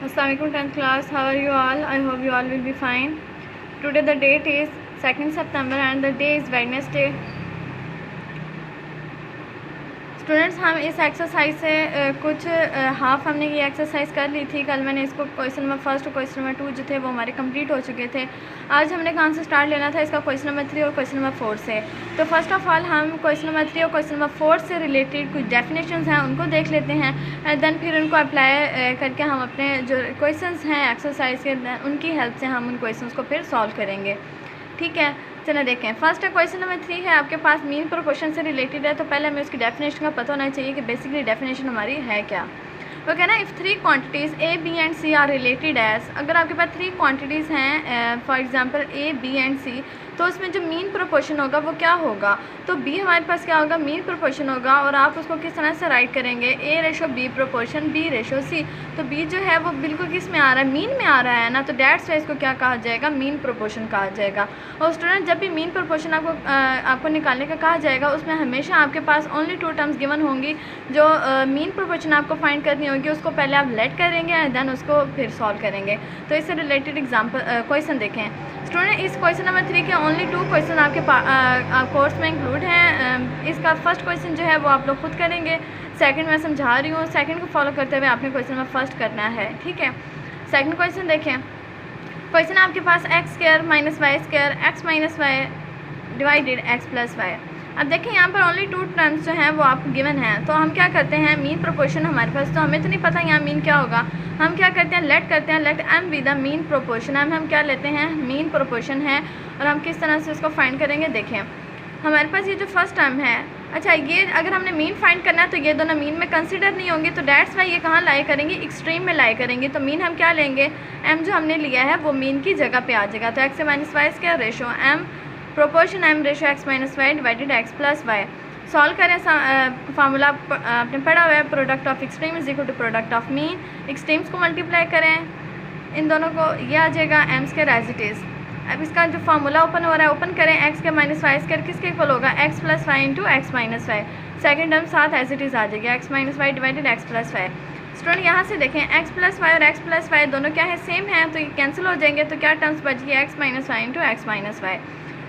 Assalamualaikum 10th class. How are you all? I hope you all will be fine. Today the date is 2nd September and the day is Wednesday. Students, हम इस exercise से कुछ half हमने ये exercise कर ली थी। कल मैंने इसको क्वेश्चन नंबर 1 और क्वेश्चन नंबर 2 जो थे वो हमारे कंप्लीट हो चुके थे। आज हमने कहाँ से स्टार्ट लेना था, इसका क्वेश्चन नंबर 3 और क्वेश्चन नंबर 4 से। तो फर्स्ट ऑफ ऑल हम क्वेश्चन नंबर 3 और क्वेश्चन नंबर 4 से रिलेटेड कुछ डेफिनेशंस हैं उनको देख लेते हैं एंड देन फिर उनको अप्लाई करके हम अपने जो क्वेश्चंस हैं एक्सरसाइज के उनकी हेल्प से हम उन क्वेश्चंस को फिर सॉल्व करेंगे। ठीक है, चलो देखें। फर्स्ट क्वेश्चन नंबर 3 है, आपके पास मीन प्रोपोर्शन से रिलेटेड है। तो पहले हमें उसकी डेफिनेशन का पता होना चाहिए कि बेसिकली डेफिनेशन हमारी है क्या। वो कहना है if 3 quantities A, B and C are related as, अगर आपके पास 3 क्वांटिटीज़ हैं for example A, B and C, तो उसमें जो मीन प्रोपोर्शन होगा वो क्या होगा। तो B हमारे पास क्या होगा, मीन प्रोपोर्शन होगा। और आप उसको किस तरह से राइट करेंगे, A/B प्रोपोर्शन B/C। तो B जो है वो बिल्कुल किस में आ रहा है, मीन में आ रहा है ना, तो डेट्स वाइज को क्या कहा जाएगा, मीन प्रोपोर्शन कहा जाएगा। और स्टूडेंट जब भी मीन प्रोपोर्शन आपको निकालने का कहा जाएगा उसमें हमेशा आपके पास ओनली 2 टर्म्स गिवन होंगी। जो मीन प्रोपोर्शन आपको फाइंड करनी होगी उसको पहले आप लेट करेंगे एंड देन उसको फिर सॉल्व करेंगे। तो इससे रिलेटेड एग्जाम्पल क्वेश्चन देखें स्टूडेंट। इस क्वेश्चन नंबर 3 के ओनली 2 क्वेश्चन आपके कोर्स में इंक्लूड हैं। इसका फर्स्ट क्वेश्चन जो है वो आप लोग खुद करेंगे, सेकंड मैं समझा रही हूँ, सेकंड को फॉलो करते हुए आपने क्वेश्चन नंबर फर्स्ट करना है। ठीक है, सेकंड क्वेश्चन देखें। क्वेश्चन आपके पास x² - y² x - y divided x + y। अब देखें यहाँ पर ओनली 2 टर्म्स जो हैं वो आपको गिवन हैं। तो हम क्या करते हैं, मीन प्रोपोर्शन हमारे पास, तो हमें तो नहीं पता यहाँ मीन क्या होगा। हम क्या करते हैं, लेट करते हैं, let m be the mean proportion. हम क्या लेते हैं, मीन प्रोपोर्शन है। और हम किस तरह से उसको फाइंड करेंगे, देखें हमारे पास ये जो फर्स्ट टर्म है, अच्छा ये अगर हमने मीन फाइंड करना है तो ये दोनों मीन में कंसिडर नहीं होंगे। तो डेट्स वाई ये कहाँ लाई करेंगे, एक्सट्रीम में लाई करेंगे। तो मीन हम क्या लेंगे, m जो हमने लिया है वो मीन की जगह पे आ जाएगा। तो x - y² ratio m proportion m/x - y divided x + y। Solve करें, फार्मूला आपने पढ़ा हुआ है, product of extreme is equal to product of mean. Extremes को मल्टीप्लाई करें इन दोनों को, ये आ जाएगा m² एज इट इज़। अब इसका जो फार्मूला ओपन हो रहा है, ओपन करें, x² - y² किसके इक्वल होगा, x + y into x - y। Second term साथ एज इट इज़ आ जाएगी, x - y divided x + y। Student यहाँ से देखें x + y और x + y दोनों क्या है, सेम है, तो ये कैंसिल हो जाएंगे। तो क्या टर्म्स बच गई, x - y into x - y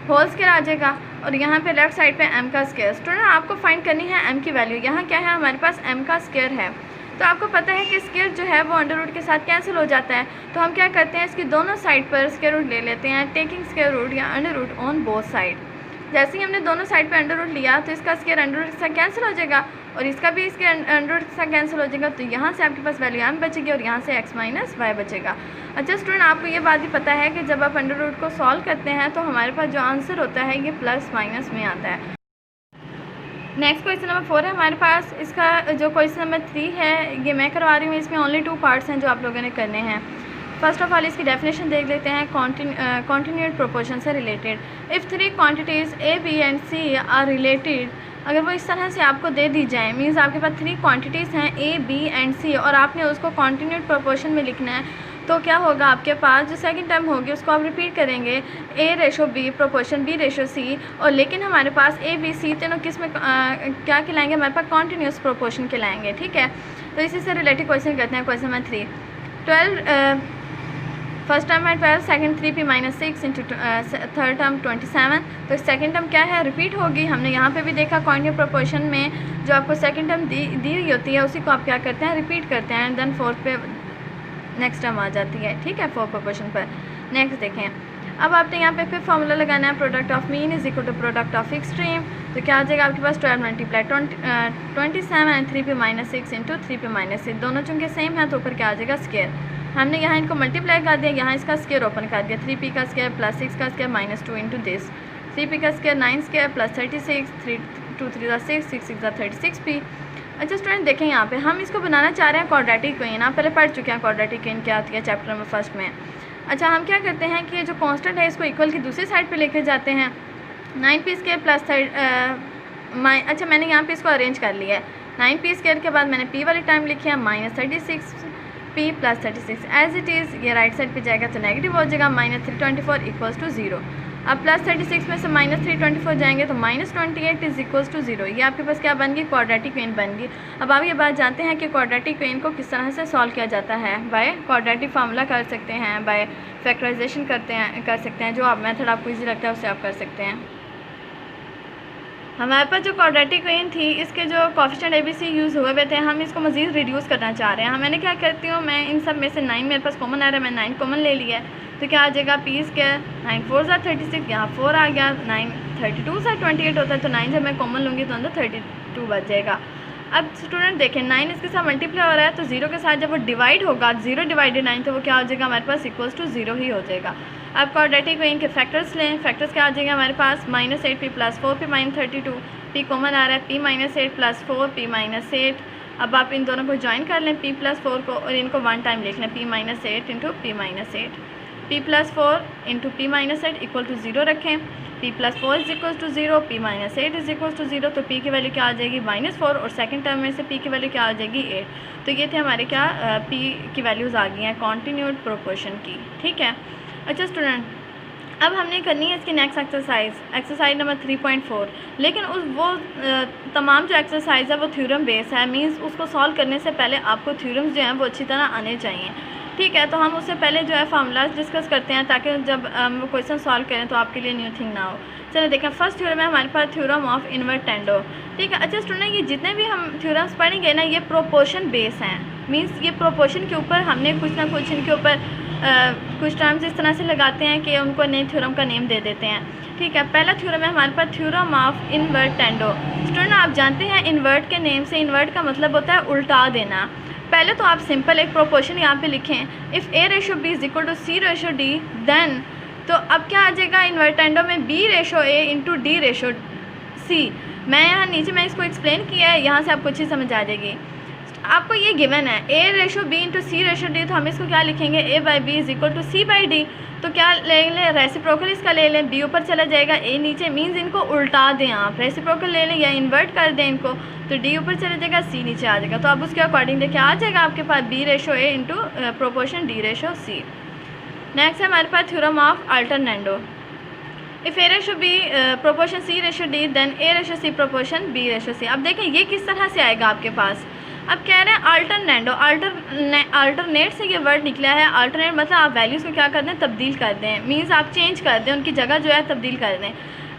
whole square आ जाएगा। और यहाँ पे लेफ्ट साइड पे m का स्क्वायर। स्टूडेंट आपको फाइंड करनी है m की वैल्यू। यहाँ क्या है, हमारे पास m का स्क्वायर है। तो आपको पता है कि स्क्वायर जो है वो अंडर रूट के साथ कैंसिल हो जाता है। तो हम क्या करते हैं, इसकी दोनों साइड पर स्क्वायर रूट ले लेते हैं, टेकिंग स्क्वायर रूट या under root on both side. जैसे ही हमने दोनों साइड पे अंडर रूट लिया तो इसका स्क्वायर अंडर रूट के साथ कैंसिल हो जाएगा और इसका भी इसके अंडर रूट के साथ कैंसिल हो जाएगा। तो यहाँ से आपके पास वैल्यू m बचेगी और यहाँ से x - y बचेगा। अच्छा स्टूडेंट, आपको ये बात भी पता है कि जब आप अंडर रूट को सॉल्व करते हैं तो हमारे पास जो आंसर होता है ये प्लस माइनस में आता है। नेक्स्ट क्वेश्चन नंबर 4 है हमारे पास। इसका जो क्वेश्चन नंबर 3 है ये मैं करवा रही हूँ, इसमें ओनली 2 पार्ट्स हैं जो आप लोगों ने करने हैं। फर्स्ट ऑफ ऑल इसकी डेफिनेशन देख लेते हैं, कॉन्टिन्यूड प्रोपोर्शन से रिलेटेड। If 3 quantities A, B and C are related, अगर वो इस तरह से आपको दे दी जाए, मीन्स आपके पास 3 क्वांटिटीज़ हैं A, B एंड C और आपने उसको कॉन्टिन्यूड प्रोपोर्शन में लिखना है, तो क्या होगा, आपके पास जो सेकंड टर्म होगी उसको आप रिपीट करेंगे, A/B प्रोपोर्शन B/C। और लेकिन हमारे पास A, B, C तीनों किस में क्या कहलाएंगे, हमारे पास कॉन्टीन्यूस प्रोपोर्शन कहलाएंगे। ठीक है, तो इसी से रिलेटेड क्वेश्चन करते हैं। क्वेश्चन नंबर 3, 12 फर्स्ट टर्म है 12, second 3p - 6 into third term 27। तो सेकंड टर्म क्या है, रिपीट होगी। हमने यहाँ पे भी देखा कॉन्टिन्यूस प्रोपोर्शन में जो आपको सेकंड टर्म दी हुई होती है उसी को आप क्या करते हैं, रिपीट करते हैं एंड देन फोर्थ पे नेक्स्ट टर्म आ जाती है। ठीक है, 4 प्रोपोर्शन पर। नेक्स्ट देखें, अब आपने यहाँ पे फिर फॉर्मूला लगाना है, product of mean is equal to product of extreme. तो क्या आ जाएगा आपके पास 12 × 27 एंड 3p - 6 इंटू 3p - 6। दोनों चूँकि सेम है तो ऊपर क्या आ जाएगा, स्क्वायर। हमने यहाँ इनको मल्टीप्लाई कर दिया, यहाँ इसका स्क्वायर ओपन कर दिया, 3p का स्क्वायर प्लस 6 का square minus 2 into this, 3p का स्क्वायर 9 स्क्वायर प्लस 36, 3 2 3 6 6 6 36p। अच्छा स्टूडेंट देखें, यहाँ पे हम इसको बनाना चाह रहे हैं क्वाड्रेटिक क्वेइन। आप पहले पढ़ चुके हैं क्वाड्रेटिक क्वेइन क्या होती है चैप्टर नंबर 1 में। अच्छा हम क्या करते हैं कि जो कांस्टेंट है इसको इक्वल की दूसरी साइड पे लेके जाते हैं, 9p² प्लस अच्छा मैंने यहाँ पे इसको अरेंज कर लिया है, 9p² के बाद मैंने p वाली टाइम लिखी है -36p + 36 एज इट इज़। ये राइट साइड पे जाएगा तो नेगेटिव हो जाएगा, -324 = 0। अब प्लस 36 में से माइनस 324 जाएंगे तो माइनस 28 इज इक्वल्स टू 0। ये आपके पास क्या बन गई, क्वाड्रेटिक इक्वेशन बन गई। अब आप ये बात जानते हैं कि क्वाड्रेटिक इक्वेशन को किस तरह से सॉल्व किया जाता है। बाय क्वाड्रेटिक फार्मूला कर सकते हैं, बाय फैक्टराइजेशन कर सकते हैं। जो आप मेथड आपको ईजी लगता है उससे आप कर सकते हैं। हमारे पास जो क्वाड्रेटिक इक्वेशन थी, इसके जो कोएफिशिएंट ABC यूज़ हुए हुए थे, हम इसको मज़ीद रिड्यूस करना चाह रहे हैं। मैंने क्या करती हूँ, मैं इन सब में से 9 मेरे पास कॉमन आ रहा है, मैं 9 कॉमन ले लिया है। तो क्या आ जाएगा, P स्क्वायर 9 4 ज़ा 36, यहाँ 4 आ गया, 9 32 ज़ा 28 होता है, तो 9 जब मैं कॉमन लूँगी तो अंदर 32 बच जाएगा। अब स्टूडेंट देखें, 9 इसके साथ मल्टीप्लाई हो रहा है, तो 0 के साथ जब वो डिवाइड होगा, 0 डिवाइडेड 9, तो वो क्या हो जाएगा हमारे पास, इक्वल्स टू 0 ही हो जाएगा। अब क्वाड्रेटिक इक्वेशन के फैक्टर्स लें, फैक्टर्स क्या आ जाएगा हमारे पास, -8P + 4P - 32, P कॉमन आ रहा है, P - 8 + 4 P - 8। अब आप इन दोनों को ज्वाइन कर लें, P + 4 को, और इनको वन टाइम लिख लें, P - 8 × P - 8, P + 4 × P - 8 equal to 0 रखें। P + 4 is equal to 0, P - 8 is equal to 0, तो P की वैल्यू क्या आ जाएगी, -4, और सेकंड टर्म में से P की वैल्यू क्या आ जाएगी, 8। तो ये थे हमारे क्या P की वैल्यूज़ आ गई हैं कॉन्टीन्यूड प्रोपोर्शन की। ठीक है, अच्छा स्टूडेंट, अब हमने करनी है इसकी नेक्स्ट एक्सरसाइज नंबर 3.4। लेकिन वो तमाम जो एक्सरसाइज है वो थ्योरम बेस है, मींस उसको सॉल्व करने से पहले आपको थ्योरम्स जो हैं वो अच्छी तरह आने चाहिए। ठीक है, तो हम उससे पहले जो है फार्मूलाज डिस्कस करते हैं, ताकि जब क्वेश्चन सॉल्व करें तो आपके लिए न्यू थिंग ना हो। चलो देखें, फर्स्ट थ्योरम है हमारे पास, थ्योरम ऑफ इनवर्ट टेंडो। ठीक है, अच्छा स्टूडेंट, ये जितने भी हम थ्योरम्स पढ़ेंगे ना, ये प्रोपोर्शन बेस हैं, मींस ये प्रोपोर्शन के ऊपर हमने कुछ ना कुछ इनके ऊपर कुछ टर्म्स इस तरह से लगाते हैं कि उनको नए थ्योरम का नेम दे देते हैं। ठीक है, पहला थ्योरम है हमारे पास, थ्योरम ऑफ इनवर्ट टेंडो। स्टूडेंट आप जानते हैं इन्वर्ट के नेम से, इन्वर्ट का मतलब होता है उल्टा देना। पहले तो आप सिंपल एक प्रोपोर्शन यहाँ पे लिखें, इफ़ A/B = C/D, देन तो अब क्या आ जाएगा इन्वर्ट टेंडो में, B/A × D/C। मैं यहाँ नीचे मैं इसको एक्सप्लेन किया है, यहाँ से आपको अच्छी समझ आ जाएगी। आपको ये गिवन है A/B × C/D, तो हम इसको क्या लिखेंगे, A/B = C/D। तो क्या ले लें, रेसिप्रोकल इसका ले लें, B ऊपर चला जाएगा, A नीचे, मींस इनको उल्टा दें आप, रेसिप्रोकल ले लें या इन्वर्ट कर दें इनको, तो D ऊपर चला जाएगा, C नीचे आ जाएगा। तो अब उसके अकॉर्डिंग देखिए आ जाएगा आपके पास B/A × प्रोपोर्शन D/C। नेक्स्ट है हमारे पास theorem of alternendo. If A/B proportion C/D, then A/C proportion B/C। अब देखें ये किस तरह से आएगा आपके पास। अब कह रहे हैं अल्टरनेंडो, अल्टरनेट से ये वर्ड निकला है। अल्टरनेट मतलब आप वैल्यूज़ को क्या कर दें, तब्दील कर दें, मींस आप चेंज कर दें, उनकी जगह जो है तब्दील कर दें।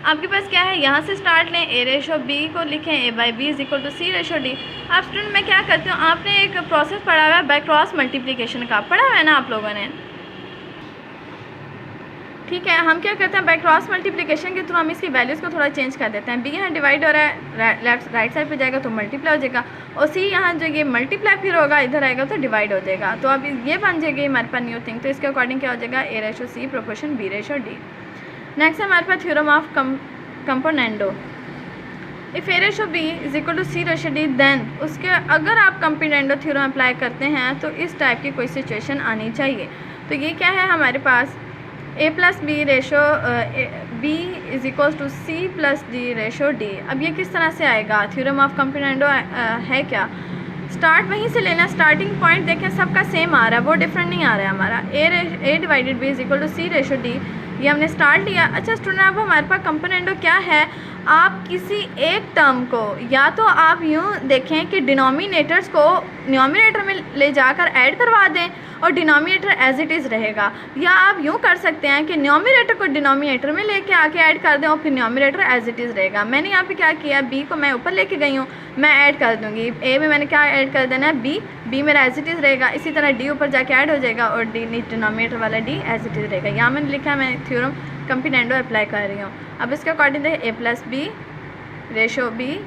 आपके पास क्या है, यहाँ से स्टार्ट लें, A/B को लिखें, A/B = C/D। अब स्टूडेंट मैं क्या करती हूँ, आपने एक प्रोसेस पढ़ा हुआ है बाय क्रॉस मल्टीप्लिकेशन का, पढ़ा हुआ है ना आप लोगों ने। ठीक है, हम क्या करते हैं, बाय क्रॉस मल्टीप्लिकेशन के थ्रू हम इसकी वैल्यूज़ को थोड़ा चेंज कर देते हैं। B यहाँ डिवाइड हो रहा है, राइट साइड पे जाएगा तो मल्टीप्लाई हो जाएगा, और C यहाँ जो ये मल्टीप्लाई फिर होगा, इधर आएगा तो डिवाइड हो जाएगा। तो अब ये बन जाएगी हमारे पास न्यू थिंग। तो इसके अकॉर्डिंग क्या हो जाएगा, A/C प्रोपोर्शन B/D। नेक्स्ट है हमारे पास theorem of componendo. If A/B = C/D, then उसके अगर आप कंपोनेंडो थ्योरम अप्लाई करते हैं तो इस टाइप की कोई सिचुएशन आनी चाहिए। तो ये क्या है हमारे पास, A + B ratio B = C + D/D। अब ये किस तरह से आएगा, थ्योरम ऑफ कंपोनेंडो है क्या, स्टार्ट वहीं से लेना। स्टार्टिंग पॉइंट देखें सबका सेम आ रहा है, वो डिफरेंट नहीं आ रहा है हमारा। A/B = C/D, ये हमने स्टार्ट लिया। अच्छा स्टूडेंट, अब हमारे पास कंपोनेंडो क्या है, आप किसी एक टर्म को या तो आप यूँ देखें कि डिनोमिनेटर्स को न्यूमरेटर में ले जाकर ऐड करवा दें और डिनोमिनेटर एज इट इज़ रहेगा, या आप यूँ कर सकते हैं कि न्यूमरेटर को डिनोमिनेटर में लेके आके ऐड कर दें और फिर न्यूमरेटर एज इट इज़ रहेगा। मैंने यहाँ पे क्या किया, B को मैं ऊपर लेके गई हूँ, मैं ऐड कर दूँगी। A में मैंने क्या ऐड कर देना है, B मेरा एज इट इज़ रहेगा। इसी तरह D ऊपर जाके ऐड हो जाएगा और D डिनोमिनेटर वाला D एज इट इज़ रहेगा। यहाँ मैंने लिखा, मैं थ्योरम कंपोनेंडो अप्लाई कर रही हूँ। अब इसके अकॉर्डिंग देखिए, A+B/B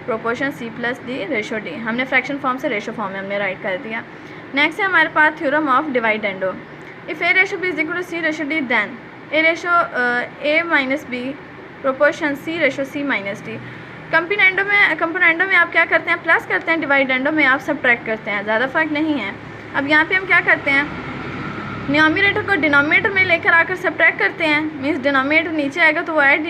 प्रोपोर्शन C+D/D। हमने फ्रैक्शन फॉर्म से रेशो फॉर्म में हमने राइट कर दिया। नेक्स्ट है हमारे पास theorem of dividendo. If A/B = C/D, then A/B proportion C/C-D। Componendo में आप क्या करते हैं, प्लस करते हैं, डिवाइडेंडो में आप सब्ट्रैक्ट करते हैं, ज़्यादा फ़र्क नहीं है। अब यहाँ पे हम क्या करते हैं, न्यूमरेटर को डिनोमिनेटर में लेकर आकर सब्ट्रैक्ट करते हैं, मीन्स डिनोमिनेटर नीचे आएगा तो वो ऐड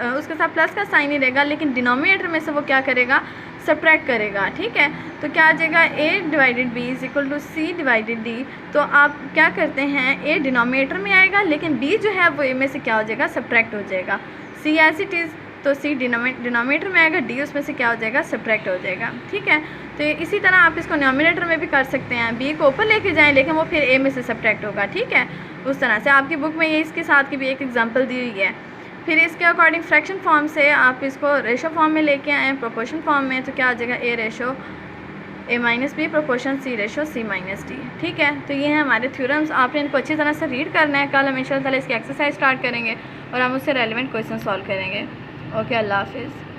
उसके साथ प्लस का साइन ही रहेगा, लेकिन डिनोमिनेटर में से वो क्या करेगा, सब्ट्रैक्ट करेगा, ठीक है। तो क्या आ जाएगा a divided b is equal to c divided d। तो आप क्या करते हैं, a डिनोमिनेटर में आएगा लेकिन b जो है वो a में से क्या हो जाएगा, सब्ट्रैक्ट हो जाएगा। c एज इट इज़, तो c डिनोमिनेटर में आएगा, d उसमें से क्या हो जाएगा, सब्ट्रैक्ट हो जाएगा, ठीक है। तो इसी तरह आप इसको डिनोमिनेटर में भी कर सकते हैं, b को ऊपर लेके जाएं लेकिन वो फिर a में से सब्ट्रैक्ट होगा, ठीक है। उस तरह से आपकी बुक में ये इसके साथ की भी एक एग्जांपल दी हुई है। फिर इसके अकॉर्डिंग फ्रैक्शन फॉर्म से आप इसको रेशो फॉर्म में लेके आएँ, प्रोपोर्शन फॉर्म में, तो क्या आ जाएगा, a ratio a minus B proportion c ratio c minus D, ठीक है। तो ये हैं हमारे थ्योरम्स, आपने इनको अच्छी तरह से रीड करना है। कल हम इंशाल्लाह ताला इसकी एक्सरसाइज स्टार्ट करेंगे और हम उससे रेलिवेंट क्वेश्चन सॉल्व करेंगे। ओके, अल्लाह हाफिज़।